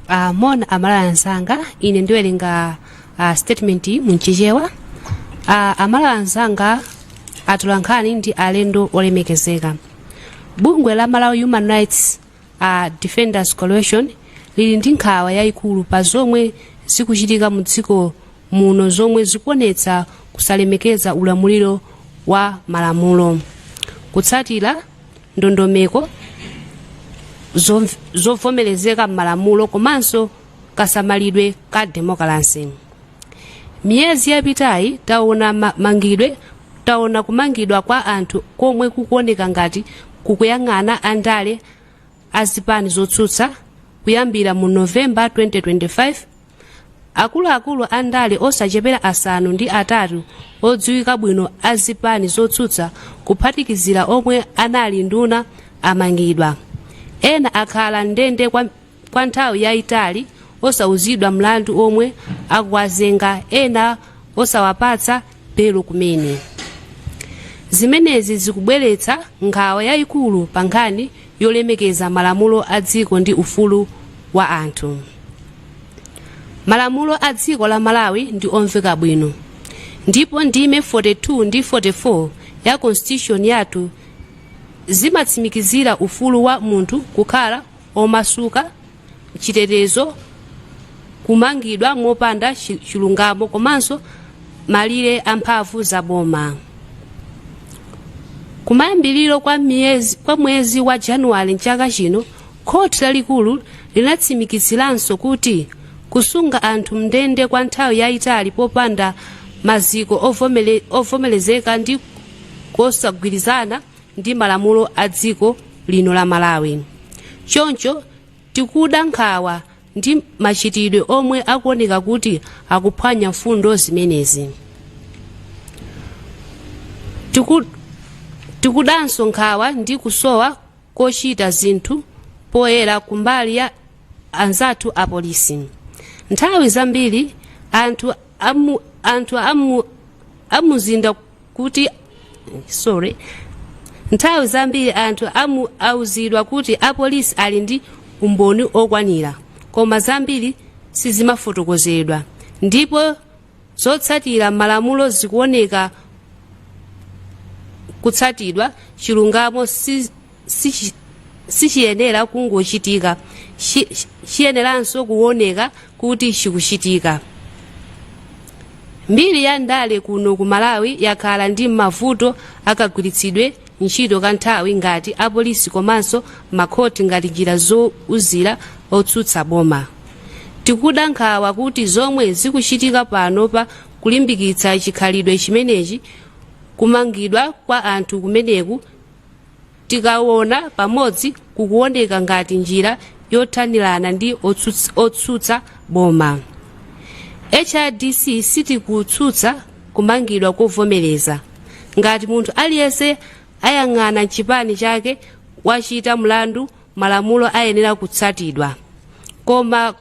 Mona Amalawi anzanga ine ndiwerenga statement munchichewa. Amalawi anzanga atulankhani ndi alendo olemekezeka. Bungwe la Malawi Human Rights Defenders Coalition lili ndi nkhawa yayikulu pa zomwe zikuchitika mu dziko muno zomwe zikuonetsa kusalemekeza ulamuliro wa malamulo, kutsatira ndondomeko zovomerezeka malamulo komanso kasamalidwe ka democracy. Miyezi yapitayi taona kumangidwa kwa anthu komwe kukuoneka ngati kukuyang'ana andale azipani zotsutsa. Kuyambira mu November 2025 akuluakulu andale osachepera asanu ndi atatu odziwika bwino azipani zotsutsa kuphatikizira omwe anali nduna amangidwa. Ena akhala ndende kwa nthawi yayitali osauzidwa mlandu omwe akuwazenga, ena osawapatsa belo kumene. Zimenezi zikubweretsa nkhawa yayikulu pa nkhani yolemekeza malamulo a dziko ndi ufulu wa anthu. Malamulo a dziko la Malawi ndi omveka bwino, ndipo ndime 42 ndi 44 ya constitution yathu zimatsimikizira ufulu wa munthu kukhala omasuka, chitetezo, kumangidwa mopanda chilungamo komanso malire amphamvu za boma. Kumayambiliro kwa mwezi wa Januwale nchaka chino, khoti lalikulu linatsimikiziranso kuti kusunga anthu mndende kwa nthawi yayitali popanda maziko ovomerezeka ndi kosagwirizana ndi malamulo a dziko lino la Malawi. Choncho tikuda nkhawa ndi machitidwe omwe akuoneka kuti akuphwanya mfundo zimenezi. Tikudanso nkhawa ndi kusowa kochita zinthu poyera kumbali ya anzathu a polisi. Nthawi zambiri anthu auzidwa kuti apolisi ali ndi umboni okwanira, koma zambiri sizimafotokozedwa, ndipo zotsatira malamulo zikuoneka kutsatidwa. Chilungamo sichiyenera kungochitika, chiyeneranso kuoneka kuti chikuchitika. Mbiri ya ndale kuno ku Malawi yakhala ndi mavuto akagwiritsidwe ntchito kanthawi ngati apolisi komanso makhoti ngati njira zouzira otsutsa boma. Tikuda nkhawa kuti zomwe zikuchitika pano pa kulimbikitsa chikhalidwe chimenechi, kumangidwa kwa anthu kumeneku tikaona pamodzi kukuoneka ngati njira yothanirana ndi otsutsa boma. HRDC sitikutsutsa kumangidwa kovomereza. Ngati munthu aliyense ayang'ana chipani chake wachita mlandu, malamulo ayenera kutsatidwa, koma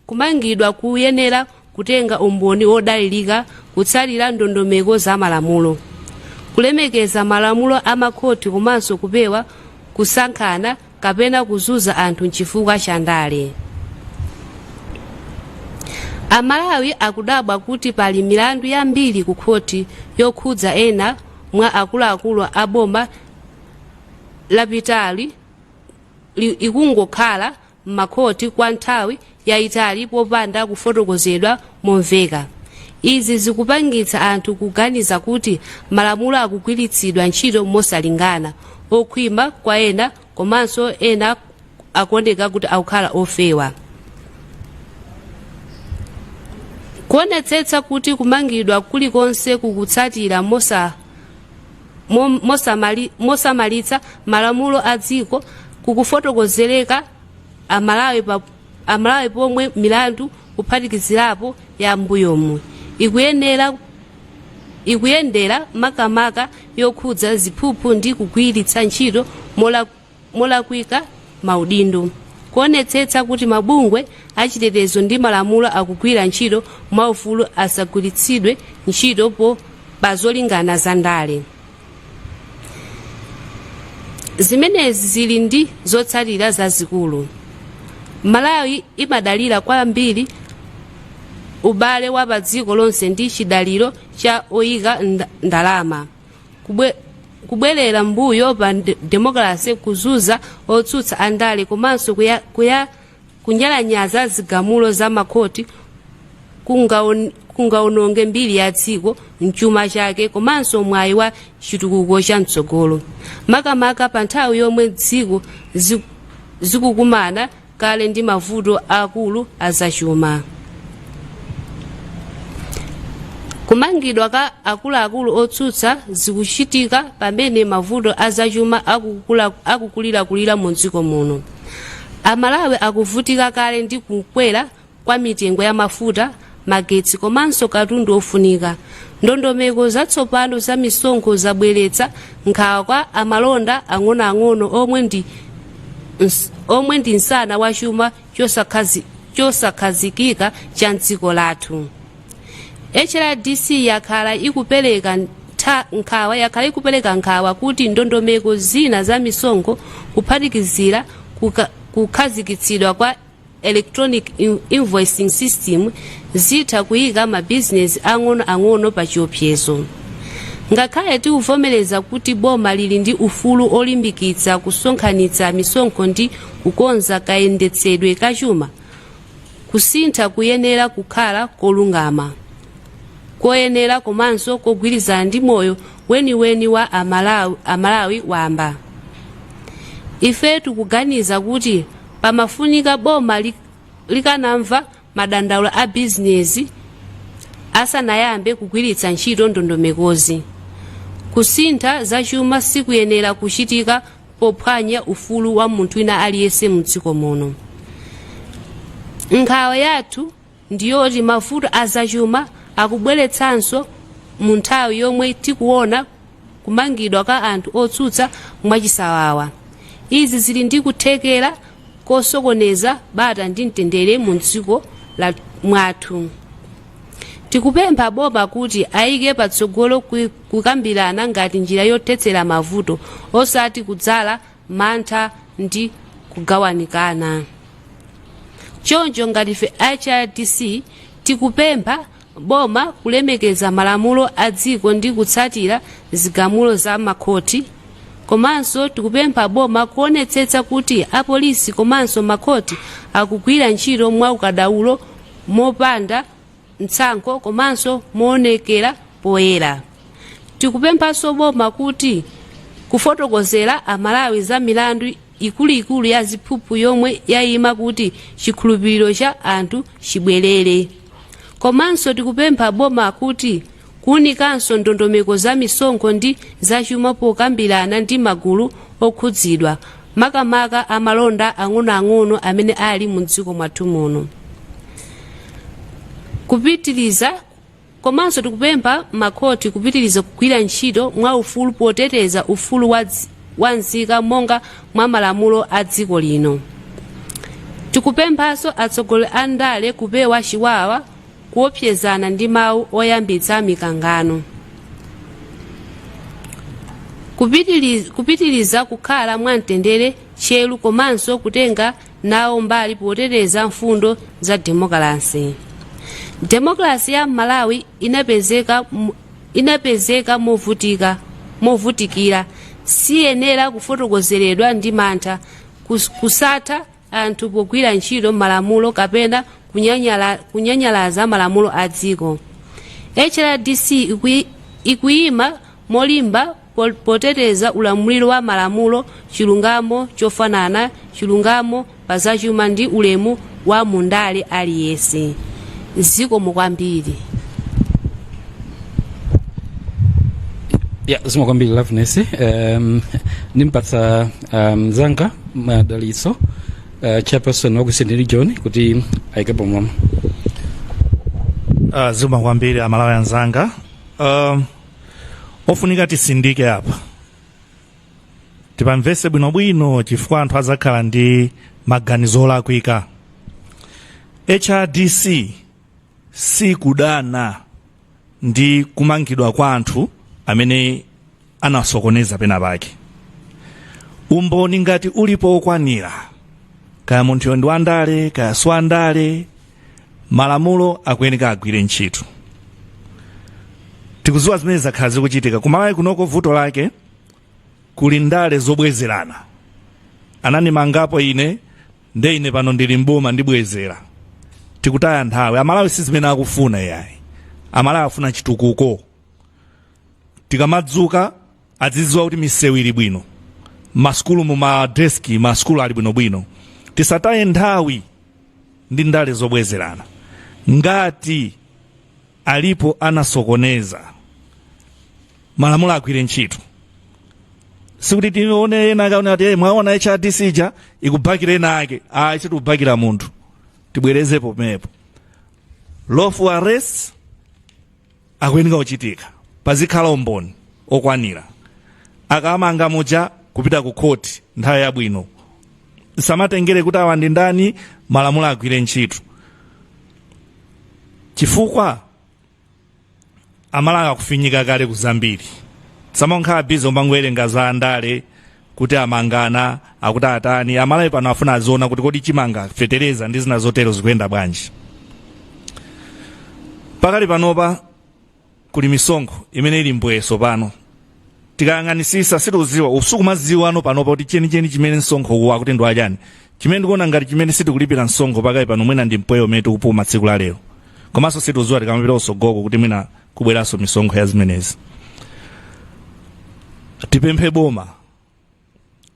kumangidwa kuyenera kutenga umboni odalirika, kutsatira ndondomeko za malamulo, kulemekeza malamulo amakhoti komanso kupewa kusankhana kapena kuzuza anthu chifukwa cha ndale. Amalawi akudabwa kuti pali milandu yambiri ku khoti yokhudza ena mwa akuluakulu a boma lapitali ikungokhala m'makhoti kwa nthawi yayitali popanda kufotokozedwa momveka. Izi zikupangitsa anthu kuganiza kuti malamulo akugwiritsidwa ntchito mosalingana, okhwima kwa ena komanso ena akuoneka kuti akukhala ofewa. Kuonetsetsa kuti kumangidwa kulikonse kukutsatira mosamalitsa malamulo a dziko kukufotokozereka Amalawi pomwe milandu kuphatikizirapo ya mbuyomu ikuyendera makamaka yokhudza ziphuphu ndi kugwiritsa ntchito molakwika maudindo. Kuonetsetsa kuti mabungwe achitetezo ndi malamulo akugwira ntchito mwaufulu asagwiritsidwe ntchito pa zolingana za ndale. Zimenezi zili ndi zotsatira zazikulu. Malawi imadalira kwambiri ubale wa padziko lonse ndi chidaliro cha oyika ndalama. Kubwerera mbuyo pa demokrasi, kuzuza otsutsa andale, komanso kunyalanyaza zigamulo za makhoti kungaononge mbiri ya dziko, mchuma chake, komanso mwayi wa chitukuko cha mtsogolo. Makamaka pa nthawi yomwe dziko zikukumana kale ndi mavuto akulu azachuma. Kumangidwa ka akuluakulu otsutsa zikuchitika pamene mavuto azachuma akukulirakulira mu dziko muno. Amalawi akuvutika kale ndi kukwera kwa mitengo ya mafuta, magetsi, komanso katundu ofunika. Ndondomeko zatsopano za misonkho zabweretsa nkhawa kwa amalonda ang'onoang'ono omwe ndi msana wa chuma chosakhazikika cha dziko lathu. HRDC yakhala ikupereka nkhawa kuti ndondomeko zina za misonkho kuphatikizira kukhazikitsidwa kwa electronic invoicing system zitha kuyika mabizinesi ang'onoang'ono pa chiopsezo. Ngakhale tikuvomereza kuti boma lili ndi ufulu olimbikitsa kusonkhanitsa misonkho ndi kukonza kayendetsedwe kachuma, kusintha kuyenera kukhala kolungama, koyenera, komanso kogwirizana ndi moyo weniweni wa Amalawi wamba. Ife tikuganiza kuti pamafunika boma likanamva madandaulo a bizinesi asanayambe kugwiritsa ntchito ndondomekozi. Kusintha zachuma sikuyenera kuchitika pophwanya ufulu wa munthu wina aliyense mu dziko muno. Nkhawa yathu ndiyoti mavuto azachuma akubweretsanso mu nthawi yomwe tikuona kumangidwa ka anthu otsutsa mwachisawawa. Izi zili ndi kuthekera kosokoneza bata ndi mtendere mu dziko mwathu. Tikupempha boma kuti ayike patsogolo kukambirana ngati njira yothetsera mavuto, osati kudzala mantha ndi kugawanikana. Choncho ngati fe HRDC tikupempha boma kulemekeza malamulo a dziko ndi kutsatira zigamulo za makhoti, komanso tikupempha boma kuonetsetsa kuti apolisi komanso makhoti akugwira ntchito mwa ukadaulo, mopanda mtsankho, komanso moonekera poyera. Tikupemphanso boma kuti kufotokozera Amalawi za milandu ikuluikulu ya ziphuphu yomwe yayima kuti chikhulupiriro cha anthu chibwerere. Komanso tikupempha boma kuti kuunikanso ndondomeko za misonkho ndi zachuma pokambirana ndi magulu okhudzidwa, makamaka amalonda ang'onoang'ono amene ali mu dziko mwathu muno. Kupitiliza, komanso tikupempha makhoti kupitiliza kugwira ntchito mwa ufulu poteteza ufulu wa nzika monga mwa malamulo a dziko lino. Tikupemphanso atsogoleri a ndale kupewa chiwawa kuopsezana ndi mawu oyambitsa mikangano. Kupitiliza kukhala mwamtendere, tcheru, komanso kutenga nawo mbali poteteza mfundo za demokrasi. Demokrasi ya Malawi inapezeka movutikira, siyenera kufotokozeredwa ndi mantha, kusatha anthu pogwira ntchito malamulo kapena kunyanyalaza malamulo a dziko. HRDC ikuyima molimba poteteza ulamuliro wa malamulo, chilungamo chofanana, chilungamo pa zachuma ndi ulemu wa mundale aliyense. Zikomo kwambiri. Zikomo kwambiri Loveness. Nimpatsa mzanga Madaliso, chairperson wa Kusini Region, kuti ayikepo mama. Zikomo kwambiri Amalawi anzanga. Ofunika tisindike apa. Tipamvese bwinobwino chifukwa anthu azakhala ndi maganizo olakwika. HRDC si kudana ndi kumangidwa kwa anthu amene anasokoneza pena pake. Umboni ngati ulipo okwanira kaya munthu ndi wandale kaya siwandale, malamulo akuyeneka agwire ntchito. Tikuziwa zimene zakhala zikuchitika kumalawi kunoko. Vuto lake kuli ndale zobwezerana. Anandimangapo ine nde ine pano ndili mboma ndibwezera. Tikutaya nthawi. Amalawi si zimene akufuna yayi. Amalawi afuna chitukuko. Tikamadzuka azidziwa kuti misewu ili bwino, maskulu mu madeski maskulu ali bwinobwino. Tisataye nthawi ndi ndale zobwezerana. Ngati alipo anasokoneza, malamulo agwire ntchito. Sikuti tione ena akaona ati mwaona HRDC ja ikubakira ena ake. Ichitu kubakira munthu. Tibwerezepo mepo. Lawful arrest akuyeneka kuchitika. Pazikhala umboni okwanira. Akamanga muja kupita ku court nthawi yabwino. Samatengere kuti awa ndi ndani, malamulo agwire ntchito. Chifukwa amalawi akufinyika kale kuzambiri. Samankhala bizo omangwerenga za andale kuti amangana akuti atani. Amalawi pano afuna aziona kuti kodi chimanga fetereza ndi zina zotero zikuyenda bwanji. Pakali panopa kuli misonkho imene ili mbweso pano. Tikayang'anisisa situziwa usiku maziwa ano panopa kuti cheni chimene msonkho uwa kuti ndo achani. Chimene ndikuona ngati chimene sitikulipira msonkho pakali pano mwina ndi mpweyo umene tikupuma tsiku la lero. Komanso situziwa tikamapita usogoko kuti mwina kubweranso misonkho ya zimenezi. Tipemphe boma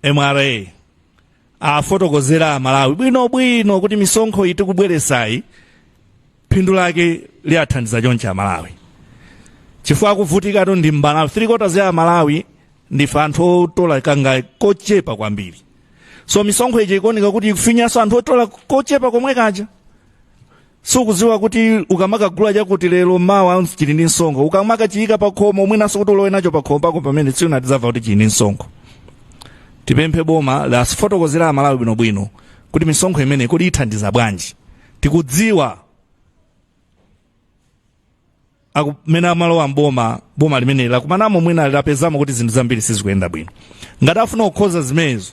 MRA afotokozera Malawi bwino kuti misonkho iti kubweresayi phindu lake liathandiza choncho Malawi. Chifukwa kuvutika to ndi Malawi 3/4 ya Malawi ndife anthu otola kanga kochepa kwambiri. So misonkho ije ikuoneka kuti ikufinyanso anthu otola kochepa komwe kaja. So kuziwa kuti ukamaka gula chakuti lero mawa chili ndi msonkho, ukamaka chiyika pa khomo mwinanso kuti ulowe nacho pa khomo pako pamene tsiuna tizava kuti chili ndi msonkho. Tipemphe boma la sifotokozera Malawi bwinobwino kuti misonkho imene kodi ithandiza bwanji. Tikudziwa akumena amalowa boma limene la kumanamo mwina lapezamo kuti zinthu zambiri sizikuyenda bwino. Ngati afuna kukhoza zimenezo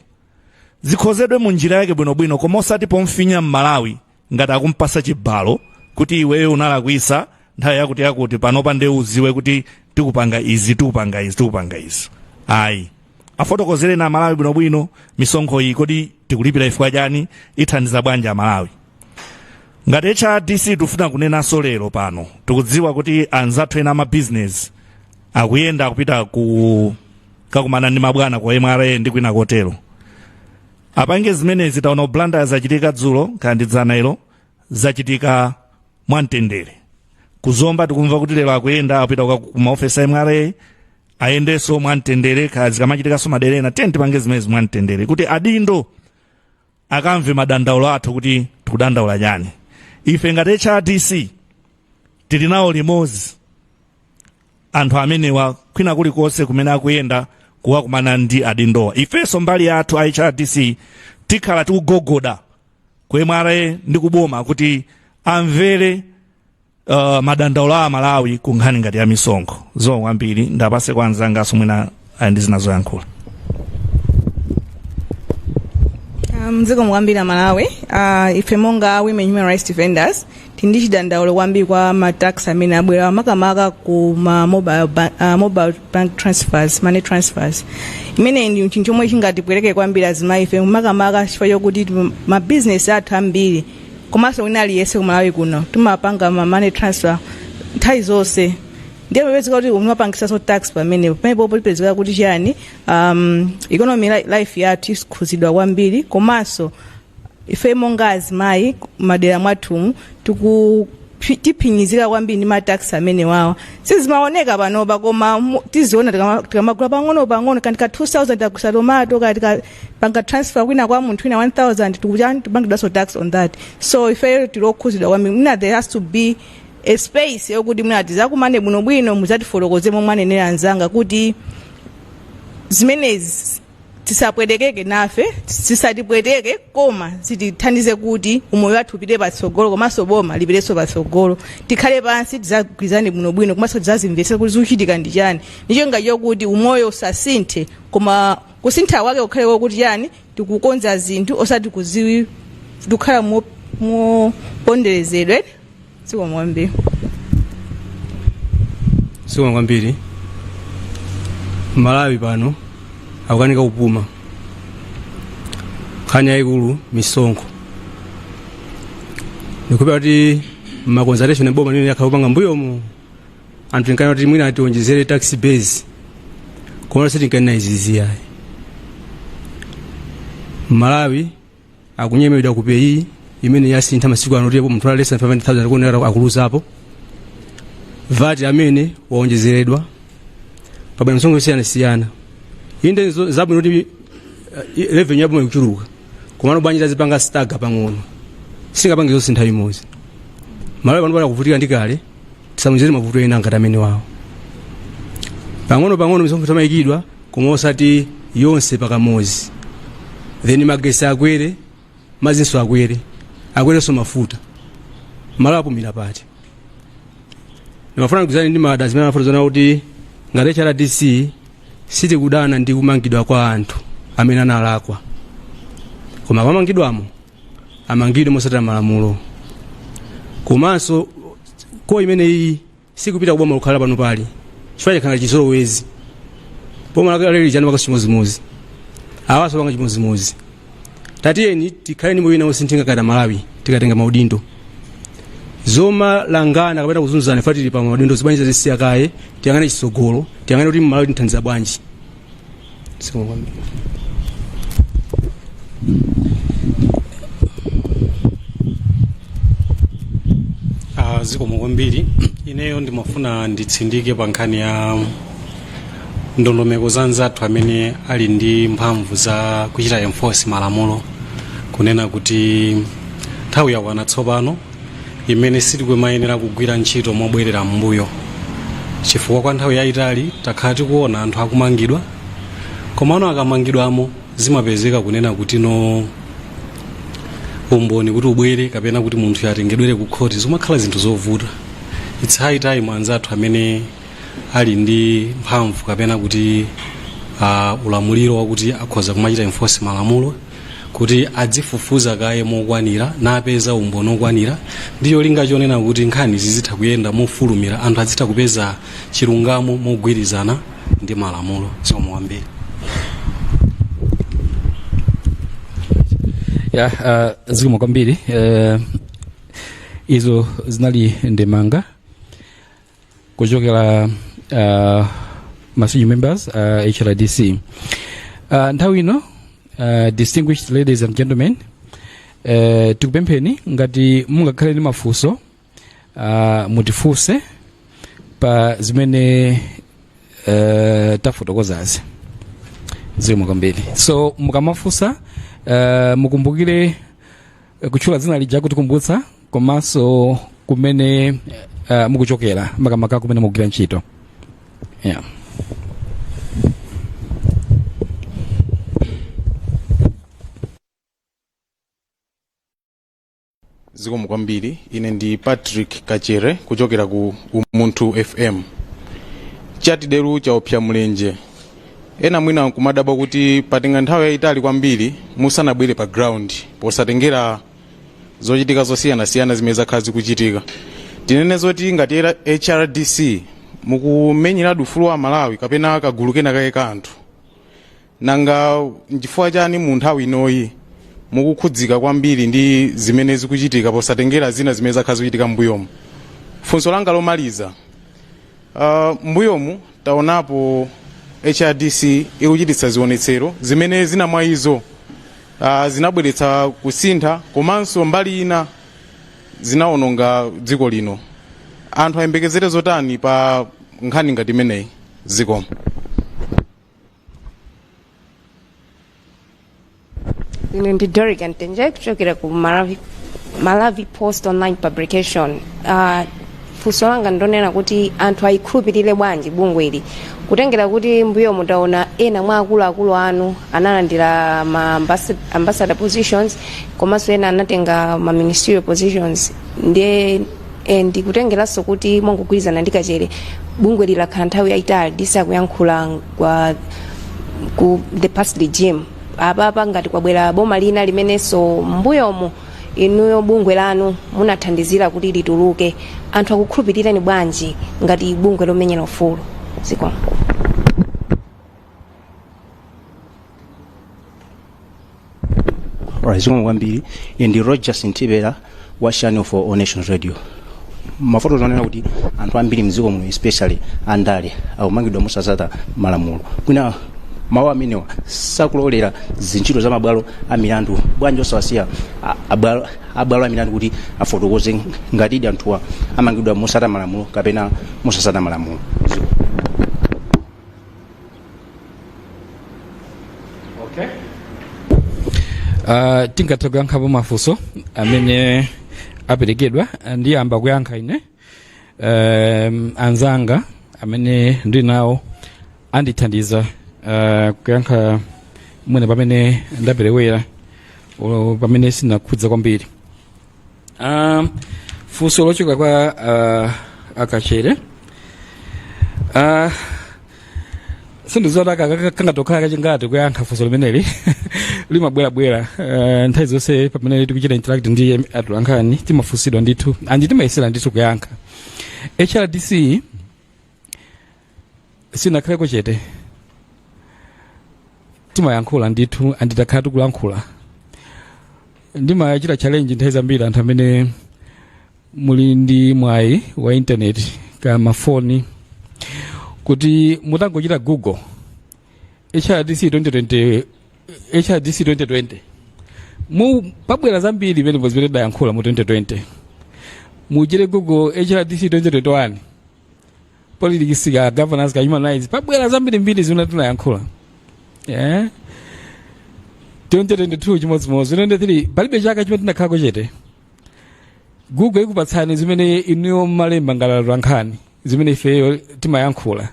zikhozedwe mu njira yake bwinobwino, koma osati pomfinya Malawi ngati akumpasa chibalo kuti iweyo unalakwisa nthawi yakuti panopa nde uziwe kuti tikupanga izi. Ayi. Afotokozere na Malawi bwinobwino misonkho iyi kodi tikulipira ifukwa chani, ithandiza bwanji Malawi. Ngati HRDC tufuna kunenanso lero pano tikudziwa kuti anzathu ena ama business akuyenda kupita kakumana ndi mabwana kwa MRA ndi kwina kotero. Apange zimenezi taona blanda zachitika dzulo kandi dzanailo zachitika mwamtendere. Kuzomba tikumva kuti lero akuyenda apita ku maofesi a MRA ayendeso mwamtendere, kazi kamachitika maderena tipange zimenezi mwamtendere kuti adindo akamve madandaulo athu kuti tikudandaula chani. Ife ngati HRDC tili nawo limodzi anthu amenewa kwina kulikonse kumene akuyenda kuwakumana ndi adindowa. Ifenso mbali yathu a HRDC tikhala tikugogoda ku MRA ndi kuboma kuti amvere madandaulo a Malawi ku nkhani ngati ya misonkho. Zomwe kwambiri ndapase kwa anzangaso mwina ndi zina zoyankhula. Mziko mwambira Malawi, ife monga women human rights defenders tindi chidandaulo kwambiri kwa matax amene abwera makamaka ku mobile bank transfers, money transfers. Imene ndi chinthu chomwe chingatibwereke kwambiri azimayi ife makamaka chifukwa chokuti ma business athu ambiri komanso wina aliyense ku Malawi kuno timapanga ma money transfer nthawi zonse. Ndiye mwezi kuti umapangisa so tax pamene popo lipezeka kuti chani economy life yathu ikhuzidwa kwambiri, komanso ife monga azimayi madera mwathu tiphinyizika kwambiri ndi matax amene wawa sizimaoneka panopa, koma tiziona tikamagula pang'ono kandi ka 2000 akusa tomato kati panga transfer kwina kwa munthu wina 1000 tikupangidwa so tax on that. So ife tilokhuzidwa kwambiri. There has to be a space yokuti mwati zakumane bwinobwino muzatifotokoze momwanenera anzanga kuti zimenezi tisapwetekeke nafe, tisatipweteke koma zitithandize kuti umoyo wathu upite patsogolo, komanso boma lipireso patsogolo. Tikhale pansi tizagwirizane bwinobwino, komanso tizazimvesa kuti zikuchitika ndi chani. Ndicho ngacho kuti umoyo usasinthe, koma kusintha kwake ukhale kuti chani tikukonza zinthu osati tukhala moponderezedwe. Zikomo kwambiri. Zikomo kwambiri. Malawi pano akukanika kupuma nkhani yayikulu misonkho ndikupita kuti maconsultation eboma limene yakhalupanga mbuyomu anthu tinkana kuti mwina atiwonjezere tax base koma sitinkanena iziziyayi. Malawi akunyemedwa ku peyi imene yasintha masiku ano kuti munthu alesa 500,000 akuonera akuluzapo VAT amene waonjezeredwa pabwino msongo siyana inde zabwino kuti revenue yaboma ikuchuluka koma no bwanjira zipanga staga pang'ono singapange zonse nthawi imodzi. Malawi pano kuvutika ndikale tisamuzere mavuto ena ngati amene wawo pang'ono misongo tamayikidwa koma osati yonse pakamozi then magesi akwere mazinso akwerenso mafuta Malawi apumira pati. Ndimafuna kuzani ndi mada zimene anafuta zona kuti ngati HRDC siti kudana ndi kumangidwa kwa anthu amene analakwa koma kwamangidwamo amangidwe mosatira malamulo komanso ko imene iyi sikupita kuboma lukhala pano pali chifukwa chakhala chisolowezi boma lakaleli chani pakachimozimozi awaso panga chimozimozi tatiyeni tikhale ndi moyo wosinthinga kada Malawi tikatenga maudindo zoma langana kapita kuzunzana fatili pa maudindo zibanja zisiya kaye tiyangane chisogolo tiyangane kuti Malawi tinthandiza bwanji. Zikomo kwambiri. Ineyo ndimafuna nditsindike pa nkhani ya ndondomeko za anzathu amene ali ndi mphamvu za kuchita enforce malamulo kunena kuti nthawi yakwana tsopano imene sitikumayenera kugwira ntchito mobwerera m'mbuyo chifukwa kwa nthawi yayitali takhala tikuona anthu akumangidwa komano akamangidwamo zimapezeka kunena kuti no umboni kuti ubwere kapena kuti munthu yatengedwere ku khoti zimakhala zinthu zovuta. It's high time anzathu amene ali ndi mphamvu kapena kuti ulamuliro wakuti akhoza kumachita enforce malamulo kuti adzifufuza kaye mokwanira napeza umboni okwanira ndiyo linga chonena kuti nkhani zizitha kuyenda mofulumira anthu azitha kupeza chilungamo mogwirizana ndi malamulo. Zikomo kwambiri. Zikomo kwambiri. Izo zinali ndemanga kuchokera masenior members HRDC. Nthawi ino distinguished ladies and gentlemen, tikupempheni ngati mungakhale ndi mafunso mutifunse pa zimene tafotokozazi. Zikomo kwambiri. So mukamafunsa mukumbukire kutchula dzina lija kutikumbutsa komanso kumene mukuchokera makamaka kumene mukugwira ntchito. Yeah. Zikomo kwambiri. Ine ndi Patrick Kachere kuchokera ku Umunthu FM. Chatideru cha opya mlenje. Ena mwina nkumadabwa kuti patenga nthawi yayitali kwambiri musanabwere pa ground posatengera zochitika zosiyana zimene zakhala zikuchitika. Tinene zoti ngati HRDC mukumenyera ufulu wa Malawi kapena kagulu kena kake ka anthu nanga nchifukwa chani mu nthawi inoyi mukukhudzika kwambiri ndi zimene zikuchitika posatengera zina zimene zakhala zikuchitika mbuyomu. Funso langa lomaliza, mbuyomu taonapo HRDC ikuchititsa zionetsero zimene zina mwa izo zinabweretsa kusintha komanso mbali ina zinaononga dziko lino. Anthu ayembekezere zotani pa nkhani ngati imeneyi? Zikomo. Ine ndi Doric Ntenje kuchokera ku Malawi Post Online Publication. Funso langa ndonena kuti anthu ayikhulupirire bwanji bungwe ili kutengera kuti mbuyo mutaona ena mwa akulu anu analandira ma ambassador positions komanso ena anatenga ma ministerial positions ndi kutengeranso kuti mongogwirizana ndi Kachere bungwe lilakhala nthawi yayitali lisakuyankhula ku the past regime. Apa ngati kwabwera boma lina limenenso mbuyomo inuyo bungwe lanu munathandizira kuti lituluke anthu akukhulupirirani bwanji ngati bungwe lomenyera ufulu zikomo. Zikomo kwambiri. Ndi Rogers Ntibera wa Channel for All Nations Radio. Mafoto zonena kuti anthu ambiri mdziko muno especially andale akumangidwa mosazata malamulo. Kwina mawu amenewa sakulolera zintchito za mabwalo a milandu bwanji osawasiya abwalo a milandu kuti afotokoze ngati anthuwa amangidwa mosata malamulo kapena mosasata malamulo. Okay. Tingatha kuyankhapo mafunso amene aperekedwa ndiyamba kuyankha ine. Anzanga amene ndi nawo andithandiza kuyankha mwene pamene ndaperewera pamene sinakhudza kwambiri. Funso lochoka kwa akachere. Sindizoda kangatokhala kachingati kuyankha funso limeneli limabwerabwera nthawi zonse pamene tikuchita interact ndi atolankhani timafunsidwa ndithu andi timayesera ndithu kuyankha. HRDC sinakhaleko chete timayankhula ndithu anditakhala tikulankhula ndimachita challenge nthawi zambiri anthu amene muli ndi mwayi wa internet ka mafoni kuti mutangochita Google HRDC 2020 pabwera zambiri pene zimene dayankhula mu 2020 mujire Google HRDC 2021 politics ka governance ka human rights pabwera zambiri mbiri zimene tunayankhula 2022 chimodzimodzi 2023 palibe chaka chimene tinakhalako chete. Google ikupatsani zimene inuyo malemba ngala nkhani zimene ifeyo timayankhula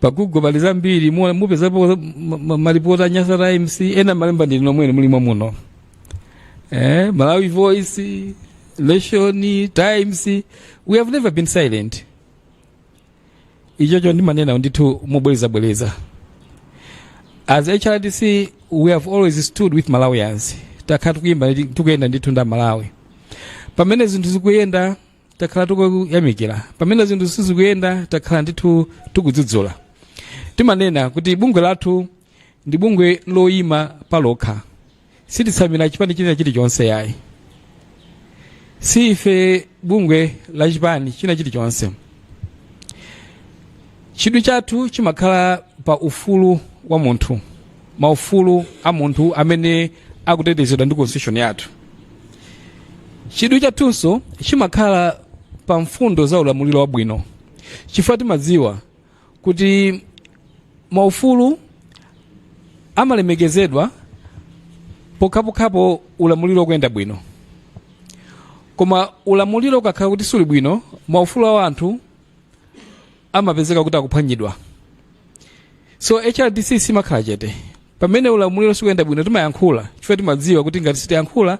pa Google pali zambiri mupezapo malipota Nyasa Times ena malemba ndi nomwene mulimo muno. Malawi Voice, Nation Times, we have never been silent. Ijojo ndi manena ndithu mubweleza. As HRDC, we have always stood with Malawians. Takhala tukuyenda ndithu nda Malawi. Pamene zinthu zikuyenda takhala tukuyamikira. Pamene zinthu sizikuyenda takhala ndithu tukudzudzula. Timanena kuti bungwe lathu ndi bungwe loyima palokha. Sititsamira chipani china chilichonse yayi. Si ife bungwe la chipani china chilichonse. Chidwi chathu chimakhala pa ufulu wa munthu. Maufulu a munthu amene akutetezedwa ndi constitution yathu. Chidwi chathunso chimakhala pa mfundo za ulamuliro wabwino. Chifukwa timadziwa kuti maufulu amalemekezedwa pokhapokhapo ulamuliro kuyenda bwino. Koma ulamuliro ukakhala kuti suli bwino, maufulu a anthu amapezeka kuti akuphwanyidwa. So HRDC simakhala chete. Pamene ulamuliro sikuyenda bwino timayankhula, chifukwa timadziwa kuti ngati sitiyankhula,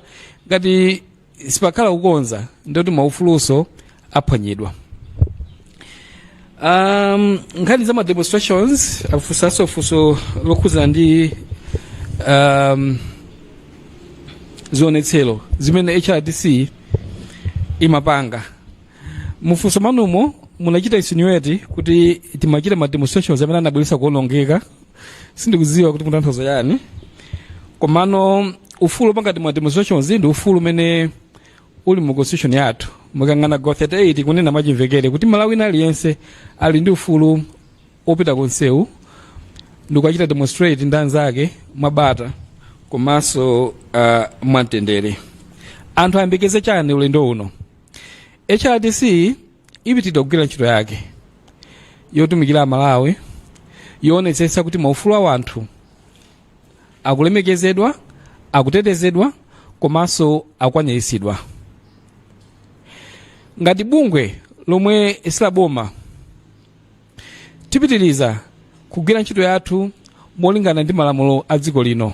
ngati sipakhala kukonza, ndoti maufuluso aphwanyidwa. Nkhani za demonstrations afusaso fuso lokhuza ndi zionetsero zimene HRDC imapanga. Mufunso manumo munachita insinuate kuti timachita demonstrations amene anabweresa kuonongeka. Sindikudziwa kuti mutanthauza yani. Komano ufulu panga demonstrations ndi ufulu mene uli mu constitution yathu. Mukangana go 38 kunena machimvekere kuti Malawi aliyense ali ndi ufulu opita konsewu ndikachita demonstrate ndi anzake mabata komanso mwamtendere. Anthu ayembekeze chani ulendo uno. HRDC ipitidwa kugwira ntchito yake yotumikira Malawi yoonetsetsa kuti maufulu a anthu akulemekezedwa, akutetezedwa komanso akwaniritsidwa. Ngati bungwe lomwe silaboma tipitiriza kugwira ntchito yathu molingana ndi malamulo a dziko lino.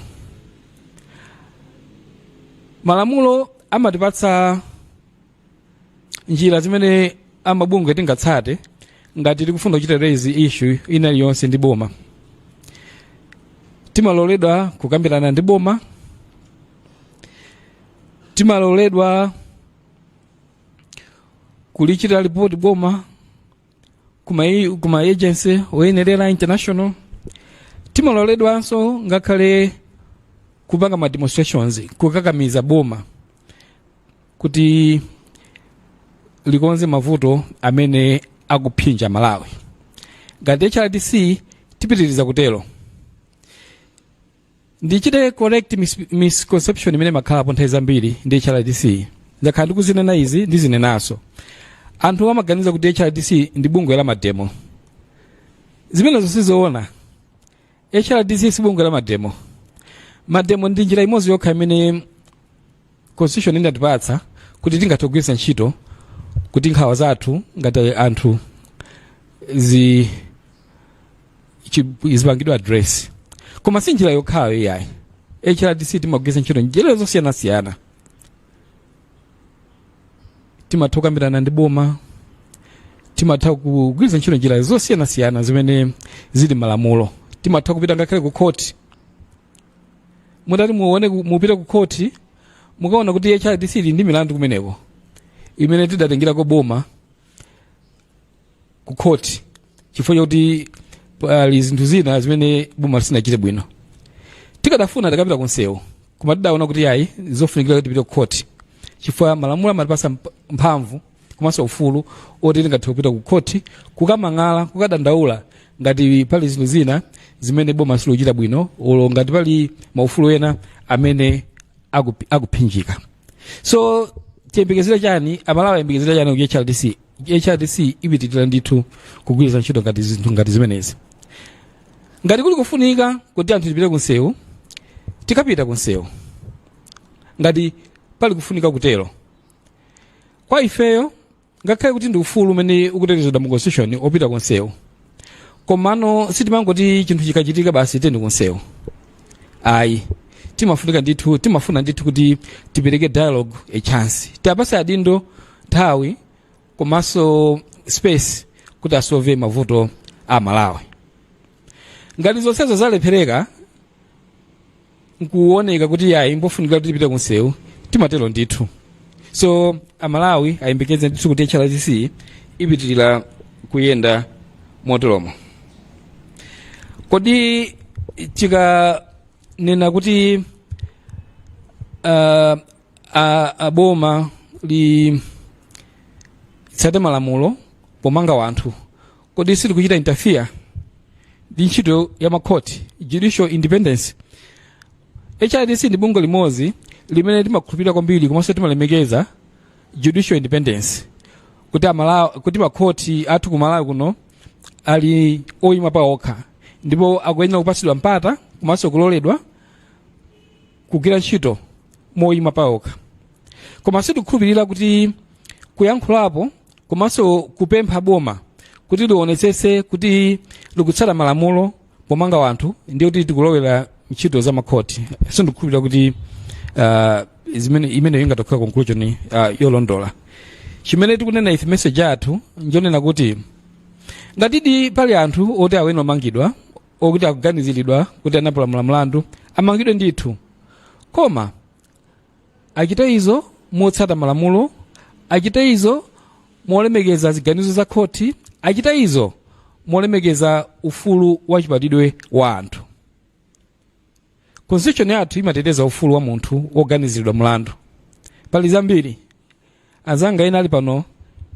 Malamulo amatipatsa njira zimene amabungwe tingatsate ngati tikufuna kuchita raise issue ina iliyonse ndi boma. Timaloledwa kukambirana ndi boma, timaloledwa kulichita report boma kuma agency oyenerera international, timaloledwanso ngakhale kupanga ma demonstrations kukakamiza boma kuti likonze mavuto amene akuphinja Malawi. Ngati HRDC tipitiriza kutero. Ndichite correct misconception imene makhala po nthawi zambiri ndi HRDC. Ndakhala ndikuzinena izi ndizinenaso. Anthu amaganiza kuti HRDC ndi bungwe la mademo. Zimene zosizoona. HRDC si bungwe la mademo. Mademo ndi njira imodzi yokha imene constitution inatipatsa kuti tingatogwiritsa ntchito kuti nkhawa zathu ngati anthu zipangidwa address. Koma si njira yokhayo iyayi. HRDC timagwiritsa ntchito njira zosiyanasiyana. Timatha kukambirana ndi boma, timatha kugwiritsa ntchito njira zosiyanasiyana zimene zili malamulo, timatha kupita ngakhale ku court. Mutati muone mupita ku court mukaona kuti HRDC ili ndi milandu kumeneko imene tidatengera boma ku court chifukwa chakuti pali zinthu zina zimene boma lisinachite bwino. Tikadafuna tikapita kunsewu koma tidaona kuti yayi zofunikira kuti tipite ku court chifukwa malamulo amatipasa mphamvu komanso ufulu oti tingathe kupita ku court kukamang'ala kukadandaula ngati pali zinthu zina zimene boma siluchita bwino olo ngati pali maufulu ena amene akuphinjika. So tiyembekezera chani Amalawi ayembekezera chani ku HRDC? HRDC ipitirira ndithu kugwiritsa ntchito ngati zinthu ngati zimenezi. Ngati kuli kufunika kuti anthu tipite kunsewu tikapita kunsewu ngati pali kufunika kutero. Kwa ifeyo ngakhale kuti ndi ufulu umene ukutetezedwa mu constitution opita kunsewu, komano sitimangoti chinthu chikachitika basi tende kunsewu. Ayi, timafuna ndithu kuti tipereke dialogue a chance, tipase adindo nthawi komanso space kuti asolve mavuto a Malawi. Ngati zonsezo zalephereka nkuoneka kuti yayi mbofunika kuti tipite kunsewu, timatero ndithu. So Amalawi ayembekeze ndithu kuti HRDC ipitirira kuyenda moteromo. Kodi tikanena kuti aboma li tsate malamulo pomanga wanthu, kodi sili kuchita interfere ndi ntchito ya makhoti, judicial independence? HRDC ndi bungwe limodzi limene timakhulupirira kwambiri komanso timalemekeza judicial independence, kuti makhoti athu ku Malawi kuno ali oyima pa okha ndipo akuyenera kupatsidwa mpata komanso kuloledwa kugwira ntchito moyima pa okha. Koma sitikukhulupirira kuti kuyankhulapo komanso kupempha boma kuti liwonetsetse kuti likutsata malamulo pomanga wanthu ndiye kuti tikulowera ntchito za makhoti. Sindikukhulupirira kuti imene ingatokhala conclusion yolondola. Chimene tikunena ife message athu njonena kuti ngatidi pali anthu oti awene omangidwa okuti akuganiziridwa kuti anapalamula mlandu amangidwe ndithu, koma achita izo motsata malamulo, achita izo molemekeza ziganizo za khoti, achita izo molemekeza ufulu wa chipatidwe wa anthu. Constitution yathu imateteza ufulu wa munthu woganiziridwa mlandu. Pali zambiri azanga ena ali pano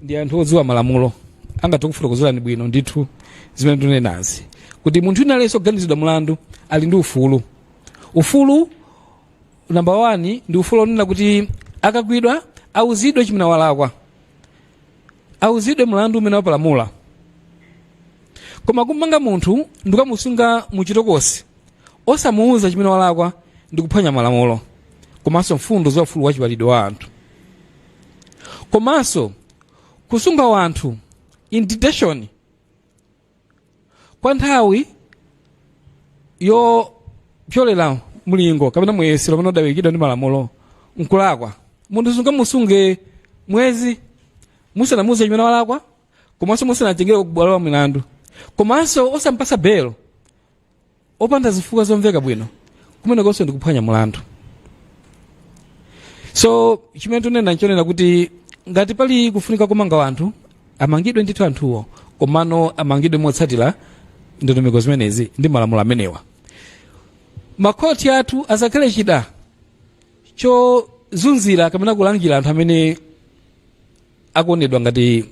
ndi anthu odziwa malamulo angatokufotokozerani bwino ndithu zimene tunenazi kuti munthu inalenso oganizidwa mlandu ali ndi ufulu. Ufulu number 1 ndi ufulu onena kuti akagwidwa auzidwe chimene walakwa, auzidwe mlandu umene wapalamula. Koma kumanga munthu ndikukamusunga muchitokosi osamuuza chimene walakwa ndikuphwanya malamulo komanso mfundo za ufulu wa chipatidwe wa anthu. Komanso kusunga wanthu in detention kwa nthawi yopyolera mulingo kapena mwezi lomwe udawikidwa ndi malamulo nkulakwa, munthu sungamusunge mwezi musanamuuze chimene walakwa komanso musanatengere kubwalo la milandu komanso osampasa belo opanda zifukwa zomveka bwino, kumene konso ndikuphwanya mulandu. So chimene tunena nchonena kuti ngati pali kufunika kumanga anthu amangidwe ndithu anthuwo komano amangidwe motsatira ndondomeko zimenezi ndi malamulo amenewa. Makhoti athu asakhale chida chozunzira kapena kulangira anthu amene akuonedwa ngati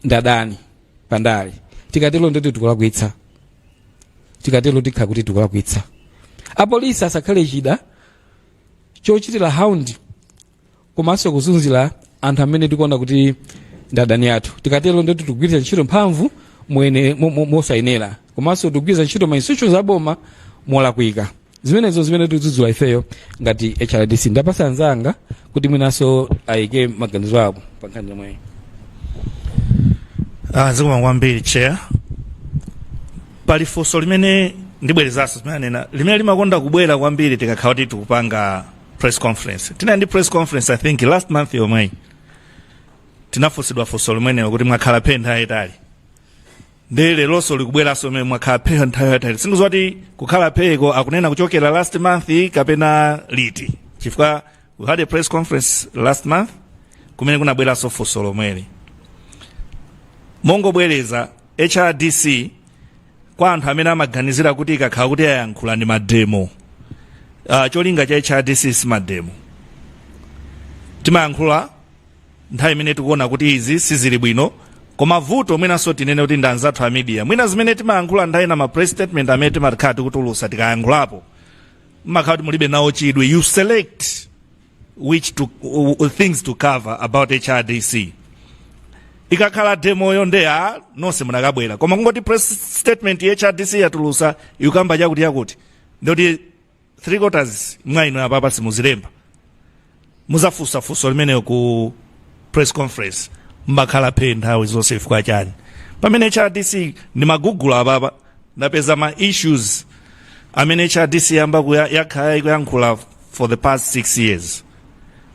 ndadani pandale. Tikatelo ndoti tikulakwitsa, tikatelo tikha kuti tikulakwitsa. Apolisi asakhale chida chochitira hound komanso kuzunzira anthu amene tikuona kuti ndadani athu. Tikatelo ndoti tikugwiritsa ntchito mphamvu mwene mosayenera komanso tikugwiritsa ntchito ma institutions aboma molakwika. Zimenezo zimene tikudzudzula ifeyo ngati HRDC. Ndapasa anzanga kuti mwinaso ayike maganizo awo pa nkhani yomweyi. Zikoma kwambiri chair. Pali funso limene ndibwerezaso zimenena limene limakonda kubwera kwambiri tikakhala kuti tikupanga press conference. Tina ndi press conference I think last month yomweyi tinafunsidwa funso limenelo kuti mwakhala phe nthawi yayitali. Ndele loso likubweraso mmene mwakhala phe nthawi yayitali. Singizoti kukhala pheko akunena kuchokera last month kapena liti. Chifukwa we had a press conference last month kumene kunabweraso funso lomweli. Mongobwereza HRDC kwa anthu amene amaganizira kuti ikakhala kuti ayankhula ndi mademo. Cholinga cha HRDC si mademo. Timayankhula nthawi imene tikuona kuti izi sizili bwino koma vuto mwinaso tinene kuti ndanzathu a media. Mwina zimene timayankhula nthawi na ma press statement amene timakhala tikutulusa tikayankhulapo mmakhala kuti mulibe nawo chidwi. You select which things to cover about HRDC. Ikakhala demo yo ndeya nonse munakabwera koma kungoti press statement ya HRDC yatulusa yukamba chakuti yakuti ndoti 3/4 mwaino apapa simuzilemba muzafusa fuso limeneyo ku press conference mbakhala phe nthawi zonse ifukwa chani. Pamene HRDC ndi magugula apapa ndapeza ma issues amene HRDC yamba yakhala kuyankhula for the past 6 years.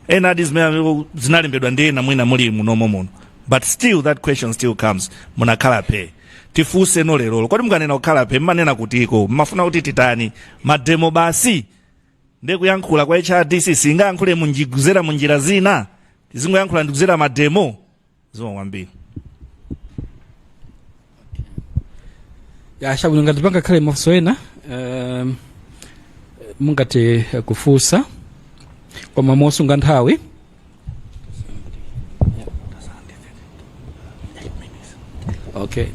Ena zimene zinalembedwa ndi ena mwina muli munomo muno. But still that question still comes. Munakhala phe. Tifuse no lero. Kodi mukanena kukhala phe mmanena kutiko. Mmafuna kuti titani. Mademo basi. Nde kuyankhula kwa HRDC singayankhule munjiguzera munjira zina. Tizingoyankhula ndikuzera mademo. Zomwambiri. Ya shabu ngati panga khale mafuso ena mungate kufusa kwa mamosu nganthawi. Okay.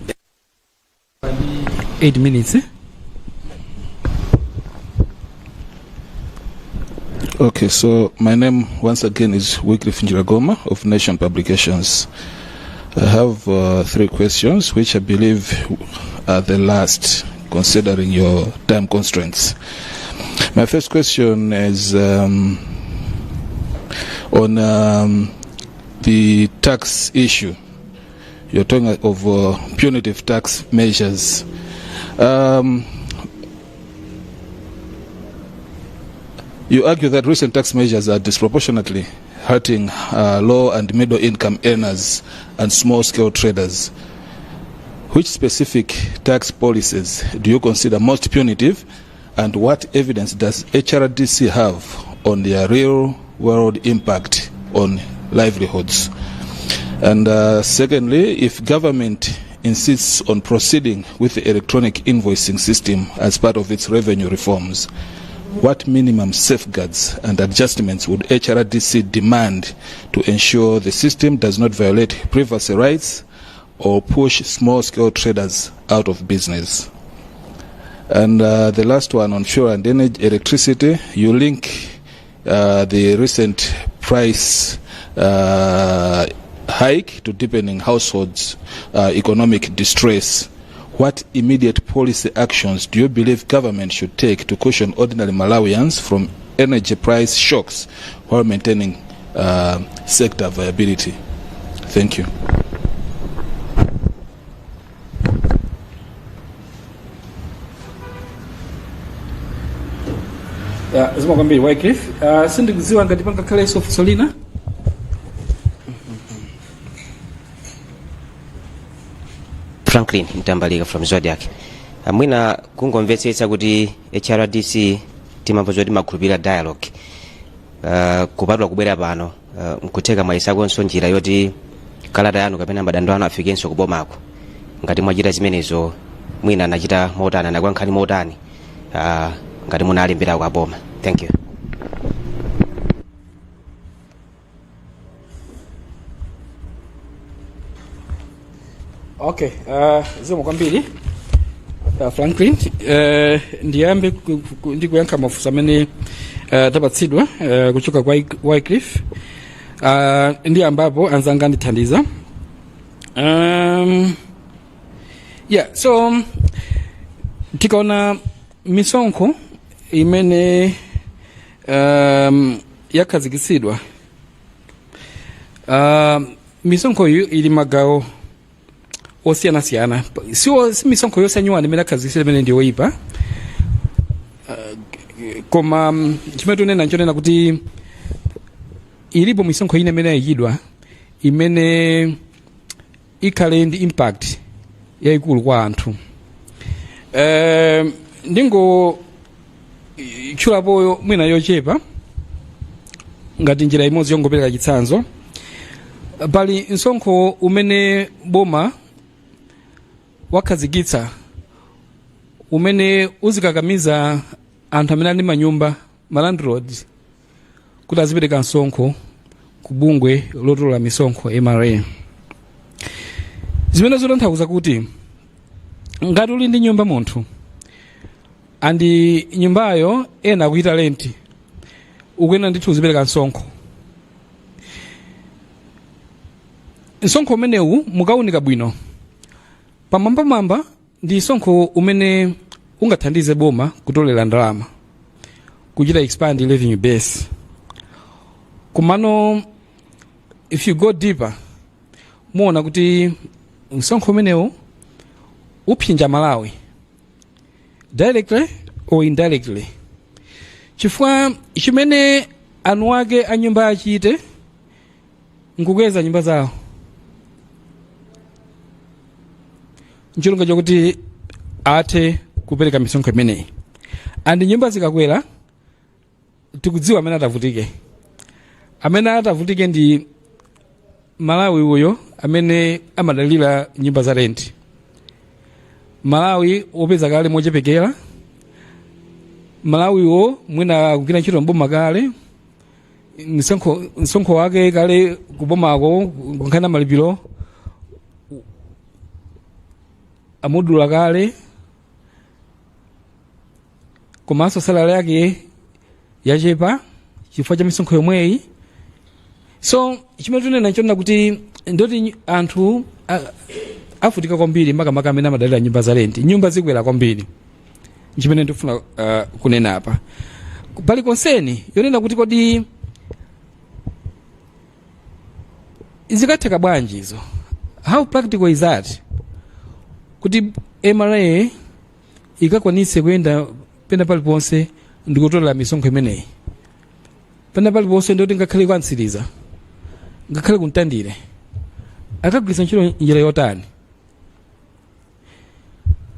8 minutes. Okay, so my name once again is Wycliffe Njiragoma of Nation Publications. I have 3 questions which I believe are the last considering your time constraints. My first question is on the tax issue. You're talking of punitive tax measures. You argue that recent tax measures are disproportionately hurting low and middle income earners and small scale traders. Which specific tax policies do you consider most punitive, and what evidence does HRDC have on their real world impact on livelihoods? And secondly, if government insists on proceeding with the electronic invoicing system as part of its revenue reforms, what minimum safeguards and adjustments would HRDC demand to ensure the system does not violate privacy rights or push small-scale traders out of business? And the last one on fuel and electricity, you link the recent price hike to deepening households' economic distress. What immediate policy actions do you believe government should take to cushion ordinary Malawians from energy price shocks while maintaining sector viability? Thank you. Zima kwambiri Wycliffe. Sindikudziwa ngati panga khale Solina. Franklin Mtambalika from Zodiac. Mwina kungomvetsetsa kuti HRDC timambo zoti magrupira dialogue. kupatula kubwera pano nkutheka mwayisakonso njira yoti kalata yanu kapena madandaulo anu afikenso kubomako ngati mwachita zimenezo mwina anachita motani anakuwa nkhani motani ngati munalembera kwa boma. Thank you. Okay, zikomo kwambiri Franklin, ndiyambe ndikuyankha mafunso amene tapatsidwa kuchoka kwa Wycliffe, ndi ambapo anzanga ndithandiza. So tikaona misonkho imene yakhazikitsidwa, misonkho iyi ili magawo osiyanasiyana, si misonkho yonse anyuwani imene akhazikitsidwa imene ndi yoyipa, koma chimene tunena nchonena kuti ilipo misonkho ine imene yayikidwa imene ikhale ndi impact yayikulu kwa anthu. Ndingo tchulapo mwina yochepa ngati njira imodzi yongopereka chitsanzo. Pali msonkho umene boma wakhazikitsa umene uzikakamiza anthu amene ali manyumba, malandlords, kuti azipereka msonkho ku bungwe lotola misonkho MRA. Zimene zotanthauza kuti ngati uli ndi nyumba munthu andi nyumbayo ena akuita renti, ukuyenera ndithu uzipereka msonkho. Msonkho umenewu mukaunika bwino pamwambamwamba ndi msonkho umene ungathandize boma kutolera ndalama kuchita expand revenue base. Kumano if you go deeper muona kuti msonkho umenewu uphinja Malawi directly or indirectly, chifukwa chimene anu ake a nyumba achite nkukweza nyumba zawo, nchilunga chokuti athe kupereka misonkho imeneyi. Andi nyumba zikakwera tikudziwa amene atavutike. Amene atavutike ndi Malawi uyo amene amadalira nyumba za renti. Malawi opeza kale mochepekera, Malawi wo mwina kugwira ntchito mboma kale, msonkho wake kale kubomako kunkhana malipiro amudula kale, komanso salary yake yachepa chifukwa cha misonkho yomweyi. So chimene tunena nchona kuti ndoti anthu afutika kwambiri makamaka amene amadalira nyumba za renti, nyumba zikwera kwambiri. Chimene ndifuna kunena apa pali konseni yonena kuti kodi zikatheka bwanji izo, how practical is that, kuti MRA ikakwanitse kuyenda pena paliponse ndikutola misonkho imeneyi, pena paliponse ndoti ngakhale kwantsiriza, ngakhale kuntandire, akagwiritsa ntchito njira yotani.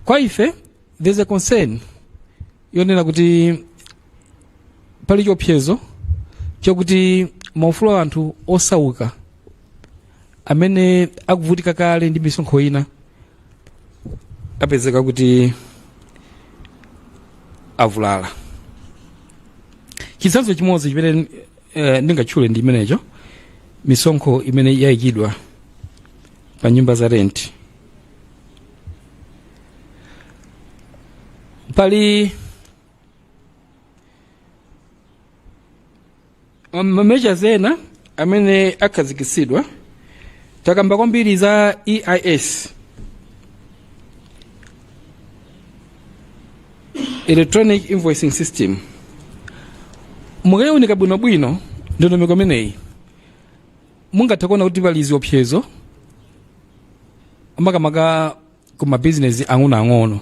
Kwa ife there's a concern yonena kuti pali chiopsezo chokuti maufulu a anthu osauka amene akuvutika kale ndi misonkho ina apezeka kuti avulala. Chitsanzo chimodzi chimene ndingatchule ndi imenecho, misonkho imene yayikidwa pa nyumba za renti. Pali measures ena amene akhazikitsidwa, takamba kwambiri za EIS, Electronic Invoicing System. Mukayunika bwinobwino ndondomeko imeneyi mungatha kuona kuti pali ziopsezo makamaka ku mabizinesi ang'onoang'ono,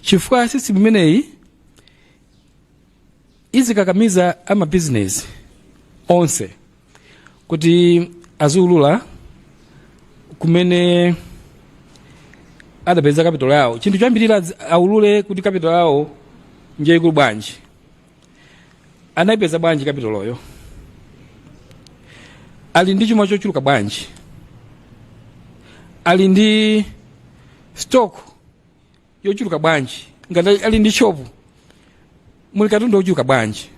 chifukwa system imeneyi izikakamiza amabizinesi onse kuti aziulula kumene adapeza capital yawo. Chinthu choyambirira aulule kuti capital yawo nje ikulu bwanji. anayipeza bwanji kapitoloyo, ali ndi chuma chochuluka bwanji, ali ndi stock yochuluka bwanji, ngati ali ndi shopu muli katundu ochuluka bwanji.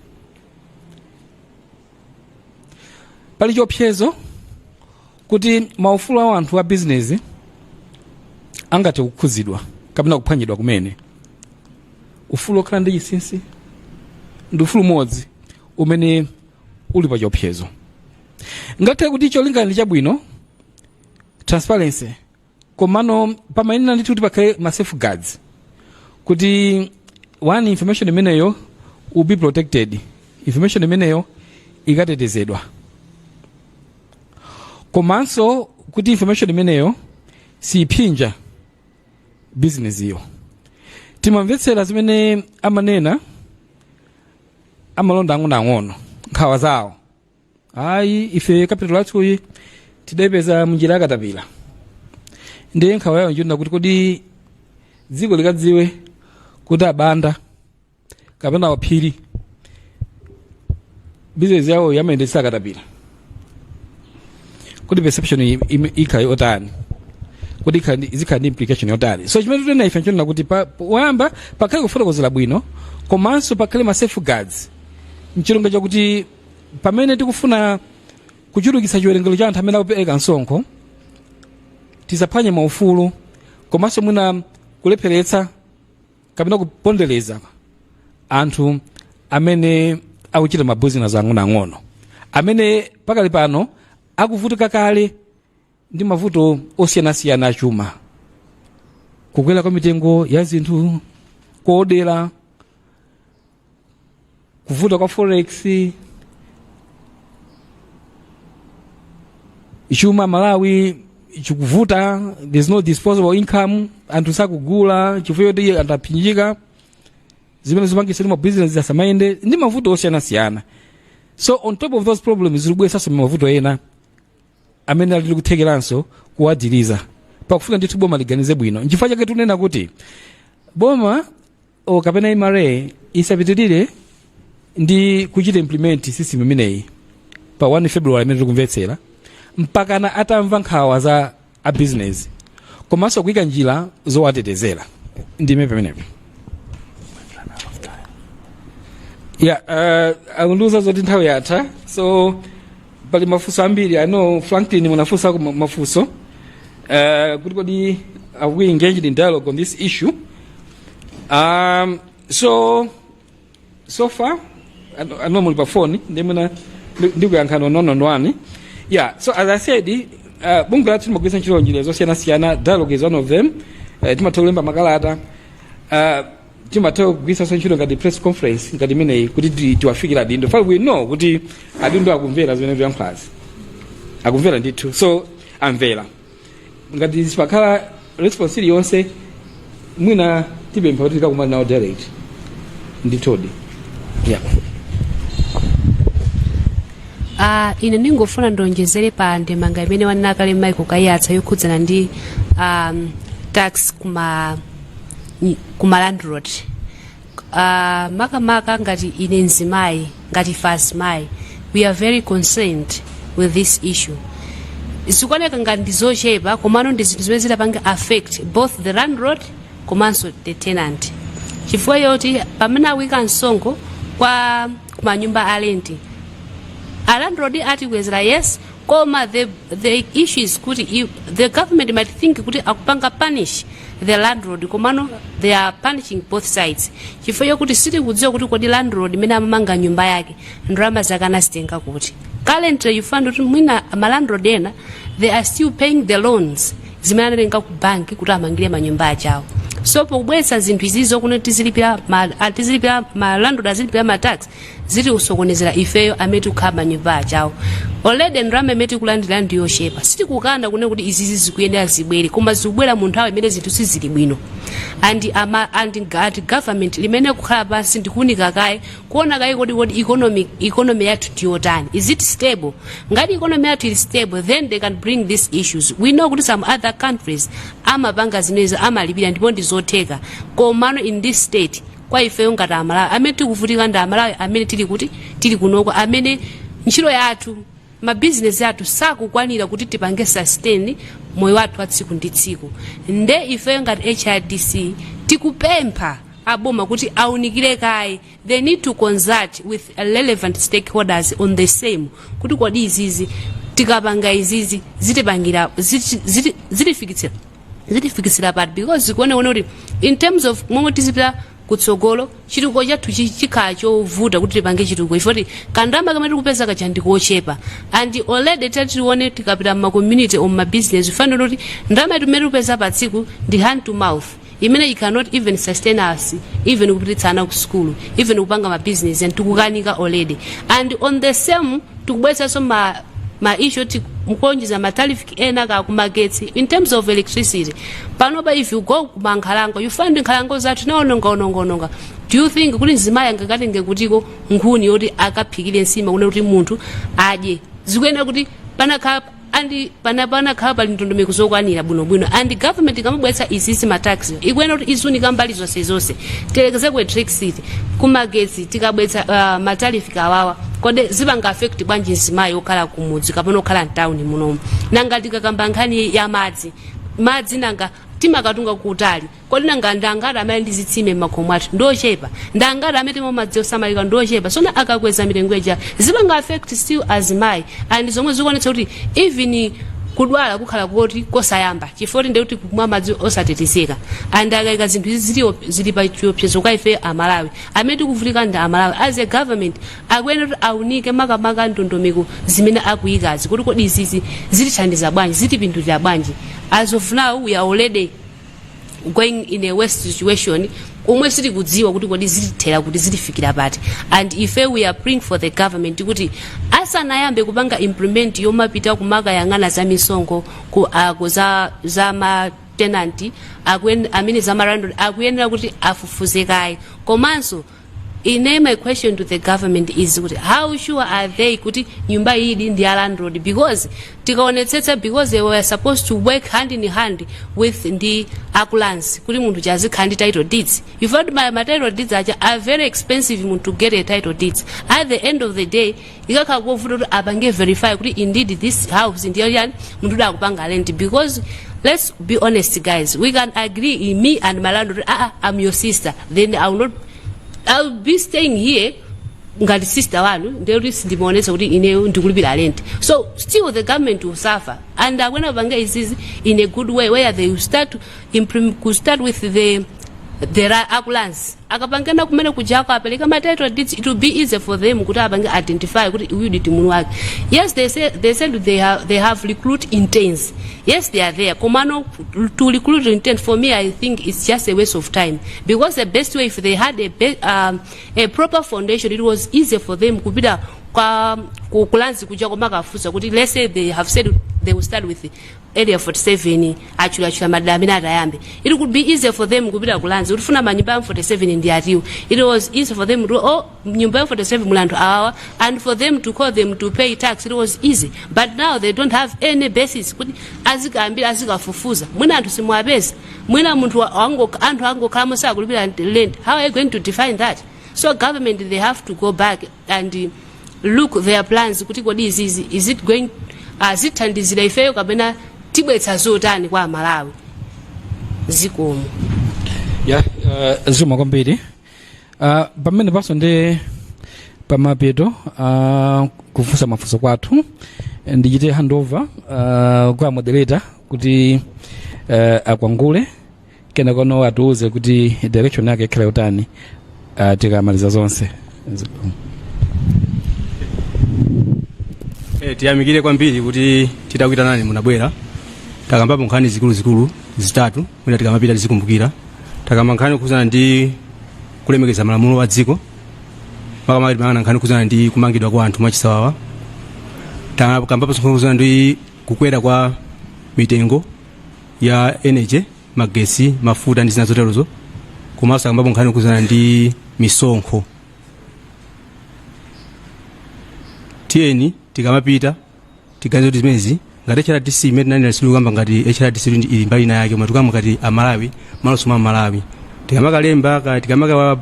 Pali chiopsezo kuti maufulu a anthu a business angathe kukhuzidwa kapena kuphwanyidwa kumene. Ufulu okhala ndi chinsinsi ndi ufulu umodzi umene uli pa chiopsezo. Ngathe kuti cholinga ndi chabwino, transparency, komano pamayenera ndithu kuti pakhale ma safeguards kuti one, information imeneyo will be protected, information imeneyo ikatetezedwa, komanso kuti information imeneyo siyiphinja business iyo. Timamvetsera zimene amanena amalonda ang'ono nkhawa zawo, ayi ife capital yathuyi tidayipeza munjira yakatapila. Ndiye nkhawa yawo nchonena kuti kodi dziko likadziwe kuti abanda kapena waphiri business yawo yamayendetsa akatapila, kuti perception ikhala yotani, kuti zikhala ndi implication yotani. So chimene tunena ife nchonena kuti wayamba pakhale kufotokozera bwino, komanso pakhale ma safeguards mchilonga chakuti pamene tikufuna kuchulukitsa chiwerengero cha anthu amene akupereka msonkho tisaphwanye maufulu, komanso mwina kulepheretsa kapena kupondereza anthu amene akuchita mabusiness ang'onoang'ono, amene pakali pano akuvutika kale ndi mavuto osiyanasiyana achuma, kukwera kwa mitengo ya zinthu, kodera, kuvuta kwa forex, chuma Malawi chikuvuta, there's no disposable income, anthu sakugula chifukwa choti anthu aphinjika, zimene zimangisa ndi mabusiness asamayende, ndi mavuto osiyanasiyana. So on top of those problems zilibweresanso mavuto ena amene ali kuthekeranso kuwadiriza, pakufuna ndithu boma liganize bwino. Nchifukwa chake tunena kuti boma kapena MRA isapitirire ndi kuchita implement system imeneyi pa 1 February amene tikumvetsera, mpakana atamva nkhawa za a business, komanso kuyika njira zowatetezera. Ndime pamenepo. Akundiuza zoti nthawi yatha, so pali mafunso ambiri. I know Franklin munafunsa mafunso kuti kodi are we engaged in dialogue on this issue. So far I know muli pa phone ndimuna ndikuyankhana one-on-one. Yeah, so as I said, bungu lathu timagwiritsa ntchito njira zosiyanasiyana. Dialogue is one of them. Timatha kulemba makalata, timatha kugwiritsa ntchito ngati press conference ngati imeneyi kuti tiwafikira adindo. For we know kuti adindo akumvera zimene ziyankhulazi, akumvera ndithu, so amvera. Ngati sipakhala response iliyonse mwina tipempha kuti tikakumana nawo direct ndithudi. Yeah. Ine ndingofuna ndonjezere pa ndemanga imene wanena kale Michael Kayatsa yokhudzana ndi tax kuma landlord. Makamaka ngati ine nzimayi, ngati fast mai, we are very concerned with this issue. Zikuoneka ngati ndizochepa, komano ndi zinthu zimene zitapanga affect both the landlord komanso the tenant. Chifukwa yoti pamene awika msonkho kwa kumanyumba alenti, a landlord atikwezera yes, koma the issue is kuti the government might think kuti akupanga punish the landlord, komano they are punishing both sides. Chifukwa yokuti siti kudziwa kuti kodi landlord imene amamanga nyumba yake ndalama zake anazitenga kuti. Currently you find kuti mwina ma landlord ena they are still paying the loans zimene analenga ku banki kuti amangire manyumba achawo. So pobwesa zinthu izizo kuno tizilipira ma landlord azilipira ma tax ziti usokonezera ifeyo ameti kukhama nyumba achawo. Already ndalama imeti kulandira ndiyo shepa. Siti kukanda kune kuti izizi zikuyenda zibwere, koma zikubwera mu nthawi imene zinthu sizili bwino. And government limene kukhala pansi ndikuunika kaye kuona kaye kodi economy yathu ndiyotani. Is it stable? Ngati economy yathu is stable, then they can bring these issues. We know kuti some other countries amapanga zineza amalipira ndipo ndizotheka. Komano in this state kwa ifeyo ngati amalawi amene tikuvutika ndi amalawi amene tili kunoko amene ntchito yathu mabizinesi athu sakukwanira kuti tipange sustain moyo wathu wa tsiku ndi tsiku. Nde ifeyo ngati HRDC tikupempha aboma kuti aunikire kaye, they need to consult with relevant stakeholders on the same kuti kodi izizi tikapanga izizi zitipangira zitifikitsira pati, because zikuonekana kuti in terms of momwe tizipita kutsogolo chitukuko chathu chikhala chovuta kuti tipange chitukuko ifoti kandama kamene tikupeza kacha ndikochepa, and already tatione tikapita ma community on ma business fanira kuti ndama tumene tikupeza pa tsiku ndi hand to mouth imene you cannot even sustain us even kupititsana ku school even kupanga ma business and tikukanika already. And on the same tikubwetsa so ma issue mkonjiza matalifiki ena ka kumagetsi in terms of electricity. Panopa if you go kumankhalango you find nkhalango zathu naononga. Do you think kuti nzima yanga katenge kutiko nkhuni yoti akaphikire nsima kuna kuti munthu adye zikuyenera kuti panakhala andi panapana khala pali ndondomeko zokwanira bwinobwino, and government ikamabwetsa isisi mataxi ikuyenera kuti izunika mbali zonse telekeze ku electricity kumagetsi tikabwetsa matalifiki awawa kode zipanga affect bwanji nzimayi okhala kumudzi kapano okhala mtown munomu. Nanga tikakamba nkhani ya madzi nanga timakatunga kutali kodi nanga ndangati amene ndizitsime m'makhomo athu ndochepa, ndangati amene timo madzi osamalika ndochepa, sona akakweza mitengo ija zipanga affect still azimayi, and zomwe zikuonetsa kuti even kudwala kukhala kuti kosayamba chifoti ndi kuti kumwa madzi osatetezeka. And akaika zinthu zili pa chiopsezo kwa ife amalawi amene tikuvutika ndi amalawi as a government akuyenera kuti aunike makamaka ndondomeko zimene akuyikazi kuti kodi izizi zitithandiza bwanji zitipindulira bwanji. As of now we are already going in a worse situation omwe sitikudziwa kuti kodi zitithera kuti zitifikira pati, and if we are praying for the government kuti asanayambe kupanga implement yomapita kumakayang'ana za misonkho za ma tenant amene za landlord akuyenera kuti afufuze kaye. Komanso my question to the government is how sure are they kuti nyumba iyi ndi ya landlord, because tikaonetsetsa because they were supposed to work hand in hand with the acculans kuti munthu chazikhala ndi title deeds. You find my title deeds are very expensive to get a title deeds. At the end of the day ikakhala kuvuta kuti apange verify kuti indeed this house ndiyo yani munthu akupanga rent, because let's be honest guys, we can agree me and my landlord I'm your sister, then I'll be staying here ngati sister wanu ndio sindimuonesa kuti ineyo ndikulipira rent. So still the government will suffer, and when avanga is in a good way where they will start with the acculans akapangana kumene kujako apeleka ma title deeds, it will be easy for them kuti apange identify kuti uyu ndi munthu wake. Yes, they said they have recruit intents. Yes, they are there. Komano to recruit intent for me I think it's just a waste of time, because the best way if they had a proper foundation it was easier for them kupita kwa kulanzi kuja komakafusa kuti let's say they have said they will start with area 47 achula madamina atayambe, it could be easier for them kupita kulanzi utufuna manyumba 47 ndi atiwo. It was easy for them to nyumba 47 mulandu awa, and for them to call them to pay tax it was easy, but now they don't have any basis kuti azikambira azikafufuza mwina anthu simwapeza mwina munthu anthu angokhala sakulipira rent. How are you going to define that? So government they have to go back and look their plans kuti kodi izizi is it going zithandizira ifeyo kapena tibwetsa zotani kwa Malawi zikomo. Zuma kwambiri pamene paso ndi pamapeto kufunsa mafunso kwathu ndichite handover kwa moderator kuti akwangule kena kono atiuze kuti direction yake ikhala yotani tikamaliza zonse. Tiyamikire kwambiri kuti titakuitanani munabwera takambapo nkhani zikulu zitatu mwina tikamapita tizikumbukira takamba nkhani kuzana ndi kulemekeza malamulo wa dziko makamaka timangana nkhani kuzana ndi kumangidwa kwa anthu mwachisawawa, takambapo kuzana ndi kukwera kwa mitengo ya energy magesi mafuta ndi zina zoterozo, komanso takambapo nkhani kuzana ndi misonkho. Tiyeni tikamapita tiganizo zimezi ngati HRDC imene nani nasilu kamba ngati HRDC ili mbali na yake matukamu ngati amalawi maloso ma Malawi tikamakalemba tikamaka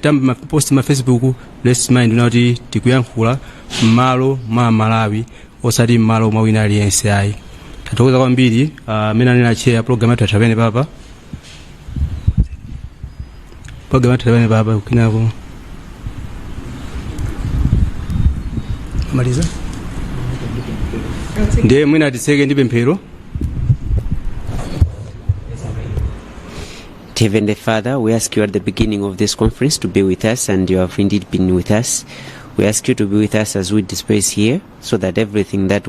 tamba post ma Facebook let's mind unati tikuyankhula mmalo mwa Malawi osati mmalo mwa wina aliyense ayi. Tathokoza kwambiri amene anena chair program yathu atapene papa. Program yathu atapene papa ukinako. Maliza. Ndiye mwina tiseke ndi pemphero. Heavenly Father, we ask you at the beginning of this conference to be with us, and you have indeed been with us. We ask you to be with us as we disperse here, so that everything that